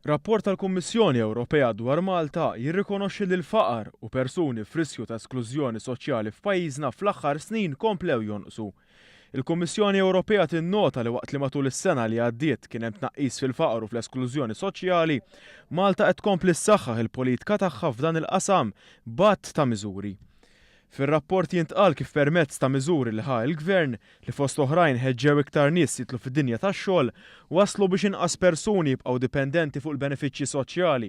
Rapport tal-Kummissjoni Ewropea dwar Malta jirrikonoxxi li l-faqar u persuni f'riskju ta' esklużjoni soċjali f'pajjiżna fl-aħħar snin komplew jonqsu. Il-Kummissjoni Ewropea tinnota li waqt li matul is-sena li għaddiet kien hemm tnaqqis fil-faqar u fl-esklużjoni soċjali, Malta qed tkompli ssaħħaħ il-politika tagħha f'dan il-qasam b'att ta' miżuri. Fir-rapport jintqal kif permezz ta' miżuri li ħa il-Gvern li fost oħrajn ħeġġew iktar nies jitlu fid-dinja tax-xogħol waslu biex inqas persuni jibqgħu dipendenti fuq il-benefiċċji soċjali.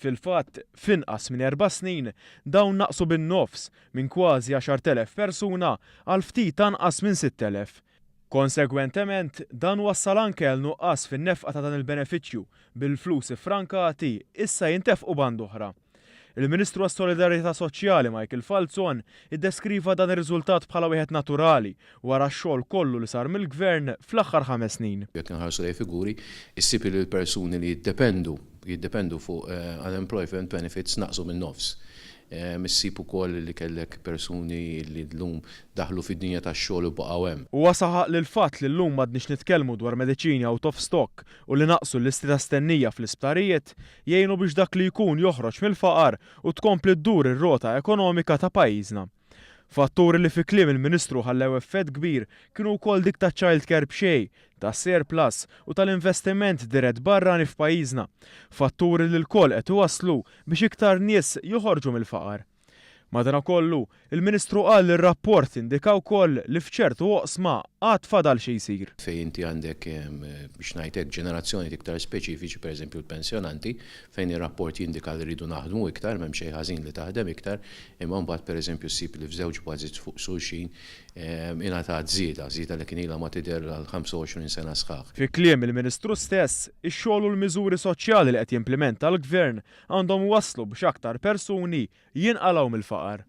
Fil-fatt, f'inqas minn 4 snin dawn naqsu bin-nofs minn kważi 10,000 persuna għal ftit anqas minn 6,000. Konsegwentement, dan wassal anke għal nuqqas fin-nefqa ta' dan il-benefiċċju bil-flus iffrankati issa jintefqu band oħra. Il-Ministru għas-Solidarjetà Soċjali Michael Falzon iddeskriva dan ir-riżultat bħala wieħed naturali wara x-xogħol kollu li sar mill-Gvern fl-aħħar 5 snin. Jekk inħarsu lejn figuri, issib li l-persuni li jiddependu fuq unemployment benefits naqsu minn nofs. Issib ukoll li kellek persuni li llum daħlu fid-dinja tax-xogħol u baqgħu hemm. Huwa saħaq lil fatt li llum m'għadniex nitkellmu dwar mediċini out of stock u li naqsu l-listi ta' stennija fl-isptarijiet jgħinu biex dak li jkun joħroġ mill-faqar u tkompli ddur ir-rota ekonomika ta' pajjiżna. Fatturi li fi kliem il-Ministru ħallew effett kbir kienu wkoll dik ta' child care b'xejn, ta' surplus u tal-investiment dirett barrani f'pajjiżna. Fatturi li l-koll qed iwasslu biex iktar nies joħorġu mill-faqar. Madankollu, il-Ministru qal li r-rapport indika wkoll li f'ċertu oqsma għad fadal xi jsir. Fejn inti għandek biex ngħidlek ġenerazzjoni iktar speċifiċi, pereżempju l-pensjonanti, fejn ir-rapport jindika li rridu naħdmu iktar, m'hemm xejn ħażin li taħdem iktar, imma mbagħad pereżempju ssib li f'żewġ bażit fuq xulxin ingħatat żieda li kien ilha ma tidher għal 25 sena sħaħ. Fi kliem il-Ministru stess, ix-xogħol u l-miżuri soċjali li qed jimplementa l-Gvern għandhom waslu biex aktar persuni jinqalgħu mill-faqar.